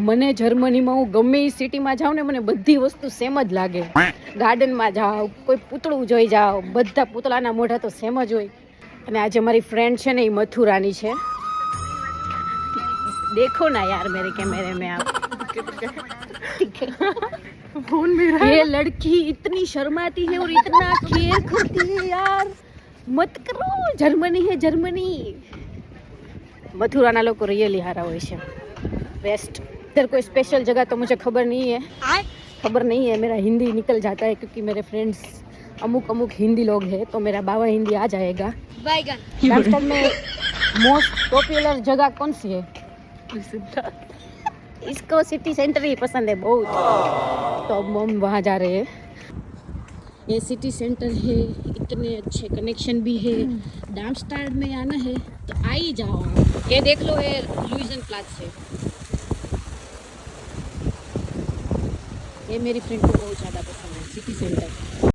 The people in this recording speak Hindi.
મને જર્મનીમાં હું ગમે એ સિટીમાં જાઉં ને મને બધી વસ્તુ સેમ જ લાગે. ગાર્ડનમાં જાઓ, કોઈ પૂતળું જોઈ જાઓ, બધા પૂતળાના મોઢા તો સેમ જ હોય. અને આજે મારી ફ્રેન્ડ છે ને એ મથુરાની છે. देखो ना यार मेरे कैमरे में आप फोन मेरा ये लड़की इतनी शर्माती है और इतना केयर करती है यार. मत करो. जर्मनी है जर्मनी. मथुरा ना लोग रियली हारा हुए છે. बेस्ट. इधर कोई स्पेशल जगह तो मुझे खबर नहीं है. खबर नहीं है. मेरा हिंदी निकल जाता है क्योंकि मेरे फ्रेंड्स अमुक हिंदी लोग हैं तो मेरा बाबा हिंदी आ जाएगा. राजस्थान में मोस्ट पॉपुलर जगह कौन सी है? इसको सिटी सेंटर ही पसंद है बहुत. तो अब हम वहाँ जा रहे हैं. ये सिटी सेंटर है. इतने अच्छे कनेक्शन भी है. डार्मस्टाड में आना है तो आ ही जाओ. ये देख लो ये लुइजन प्लाज है. ये मेरी फ्रेंड को बहुत ज़्यादा पसंद है सिटी सेंटर.